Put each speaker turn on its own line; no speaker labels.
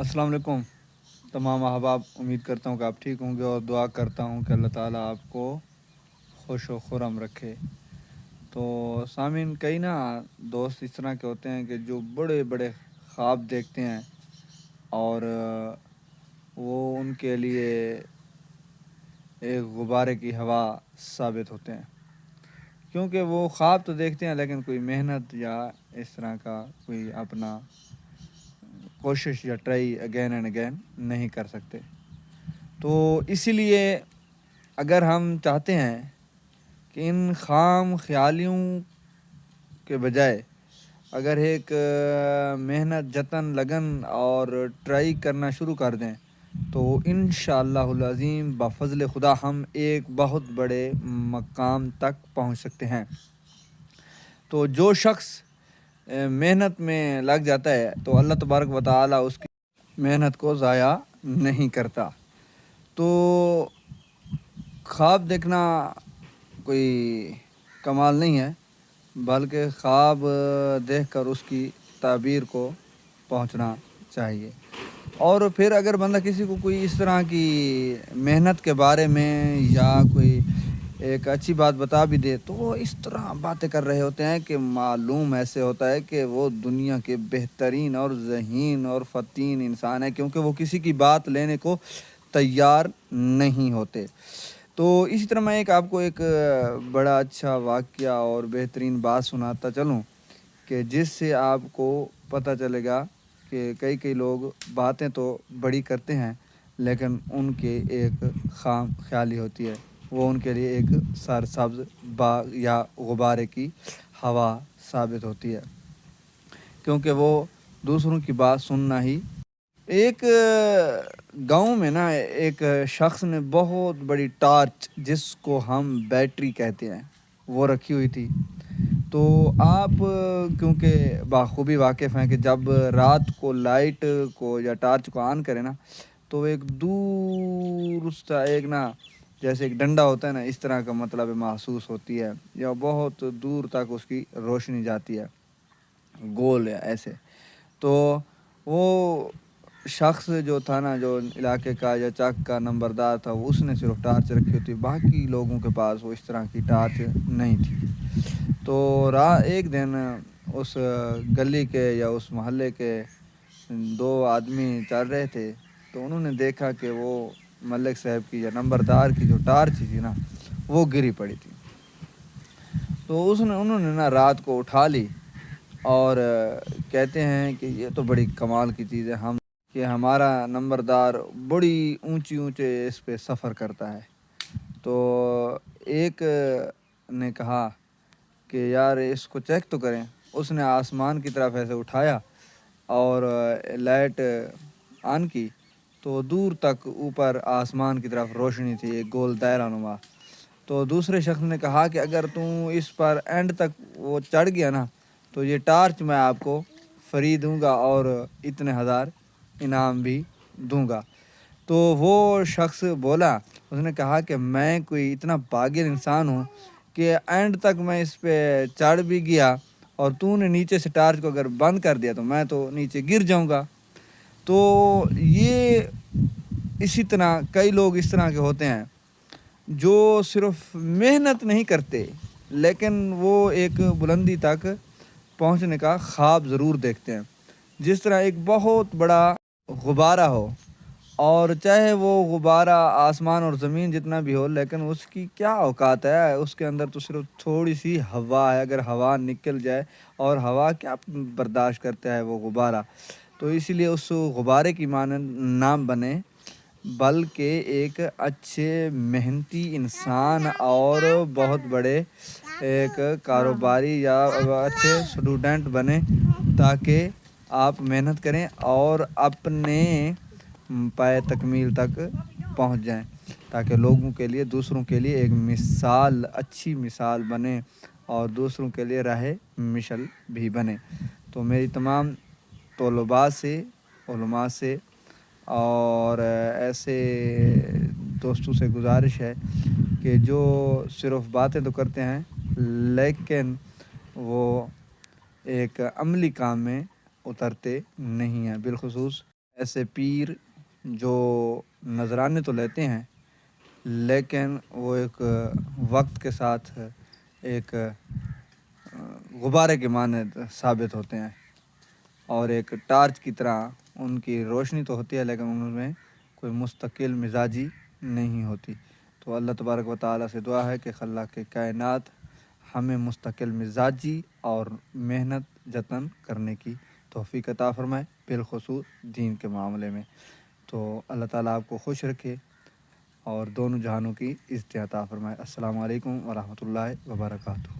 السلام علیکم تمام احباب، امید کرتا ہوں کہ آپ ٹھیک ہوں گے اور دعا کرتا ہوں کہ اللہ تعالیٰ آپ کو خوش و خرم رکھے۔ تو سامعین، کئی دوست اس طرح کے ہوتے ہیں کہ جو بڑے بڑے خواب دیکھتے ہیں اور وہ ان کے لیے ایک غبارے کی ہوا ثابت ہوتے ہیں، کیونکہ وہ خواب تو دیکھتے ہیں لیکن کوئی محنت یا اس طرح کا کوئی اپنا کوشش یا ٹرائی اگین اینڈ اگین نہیں کر سکتے۔ تو اسی لیے اگر ہم چاہتے ہیں کہ ان خام خیالیوں کے بجائے اگر ایک محنت، جتن، لگن اور ٹرائی کرنا شروع کر دیں تو انشاءاللہ العظیم بفضل خدا ہم ایک بہت بڑے مقام تک پہنچ سکتے ہیں۔ تو جو شخص محنت میں لگ جاتا ہے تو اللہ تبارک و تعالیٰ اس کی محنت کو ضائع نہیں کرتا۔ تو خواب دیکھنا کوئی کمال نہیں ہے، بلکہ خواب دیکھ کر اس کی تعبیر کو پہنچنا چاہیے۔ اور پھر اگر بندہ کسی کو کوئی اس طرح کی محنت کے بارے میں یا کوئی ایک اچھی بات بتا بھی دے تو وہ اس طرح باتیں کر رہے ہوتے ہیں کہ معلوم ایسے ہوتا ہے کہ وہ دنیا کے بہترین اور ذہین اور فتین انسان ہے، کیونکہ وہ کسی کی بات لینے کو تیار نہیں ہوتے۔ تو اسی طرح میں آپ کو ایک بڑا اچھا واقعہ اور بہترین بات سناتا چلوں کہ جس سے آپ کو پتہ چلے گا کہ کئی لوگ باتیں تو بڑی کرتے ہیں لیکن ان کے ایک خام خیالی ہوتی ہے، وہ ان کے لیے ایک سرسبز باغ یا غبارے کی ہوا ثابت ہوتی ہے، کیونکہ وہ دوسروں کی بات سننا ہی۔ ایک گاؤں میں ایک شخص نے بہت بڑی ٹارچ، جس کو ہم بیٹری کہتے ہیں، وہ رکھی ہوئی تھی۔ تو آپ کیونکہ بخوبی واقف ہیں کہ جب رات کو لائٹ کو یا ٹارچ کو آن کرے تو ایک دور سا جیسے ایک ڈنڈا ہوتا ہے اس طرح کا مطلب محسوس ہوتی ہے، یا بہت دور تک اس کی روشنی جاتی ہے، گول ہے ایسے۔ تو وہ شخص جو تھا جو علاقے کا یا چک کا نمبردار تھا، اس نے صرف ٹارچ رکھی ہوتی، باقی لوگوں کے پاس وہ اس طرح کی ٹارچ نہیں تھی۔ تو ایک دن اس گلی کے یا اس محلے کے دو آدمی چل رہے تھے، تو انہوں نے دیکھا کہ وہ ملک صاحب کی یا نمبردار کی جو ٹارچ تھی وہ گری پڑی تھی۔ تو انہوں نے رات کو اٹھا لی اور کہتے ہیں کہ یہ تو بڑی کمال کی چیز ہے، کہ ہمارا نمبردار بڑی اونچے اس پہ سفر کرتا ہے۔ تو ایک نے کہا کہ یار اس کو چیک تو کریں۔ اس نے آسمان کی طرف ایسے اٹھایا اور لائٹ آن کی تو دور تک اوپر آسمان کی طرف روشنی تھی، ایک گول دائرہ نما۔ تو دوسرے شخص نے کہا کہ اگر تم اس پر اینڈ تک وہ چڑھ گیا تو یہ ٹارچ میں آپ کو فری دوں گا اور اتنے ہزار انعام بھی دوں گا۔ تو وہ شخص بولا، اس نے کہا کہ میں کوئی اتنا پاگل انسان ہوں کہ اینڈ تک میں اس پہ چڑھ بھی گیا اور تو نے نیچے سے ٹارچ کو اگر بند کر دیا تو میں تو نیچے گر جاؤں گا۔ تو یہ اسی طرح کئی لوگ اس طرح کے ہوتے ہیں جو صرف محنت نہیں کرتے لیکن وہ ایک بلندی تک پہنچنے کا خواب ضرور دیکھتے ہیں۔ جس طرح ایک بہت بڑا غبارہ ہو، اور چاہے وہ غبارہ آسمان اور زمین جتنا بھی ہو، لیکن اس کی کیا اوقات ہے، اس کے اندر تو صرف تھوڑی سی ہوا ہے، اگر ہوا نکل جائے، اور ہوا کیا برداشت کرتا ہے وہ غبارہ۔ تو اسی لیے اس غبارے کی مانند نہ بنے، بلکہ ایک اچھے محنتی انسان اور بہت بڑے ایک کاروباری یا اچھے اسٹوڈنٹ بنے، تاکہ آپ محنت کریں اور اپنے پائے تکمیل تک پہنچ جائیں، تاکہ لوگوں کے لیے، دوسروں کے لیے ایک مثال، اچھی مثال بنے اور دوسروں کے لیے راہ مشل بھی بنے۔ تو میری تمام طلباء سے، علماء سے اور ایسے دوستوں سے گزارش ہے کہ جو صرف باتیں تو کرتے ہیں لیکن وہ ایک عملی کام میں اترتے نہیں ہیں، بالخصوص ایسے پیر جو نذرانے تو لیتے ہیں لیکن وہ ایک وقت کے ساتھ ایک غبارے کے مانند ثابت ہوتے ہیں، اور ایک ٹارچ کی طرح ان کی روشنی تو ہوتی ہے لیکن ان میں کوئی مستقل مزاجی نہیں ہوتی۔ تو اللہ تبارک و تعالیٰ سے دعا ہے کہ خالق کائنات ہمیں مستقل مزاجی اور محنت جتن کرنے کی توفیق عطا فرمائے، بالخصوص دین کے معاملے میں۔ تو اللہ تعالیٰ آپ کو خوش رکھے اور دونوں جہانوں کی عزت عطا فرمائے۔ السلام علیکم ورحمۃ اللہ وبرکاتہ۔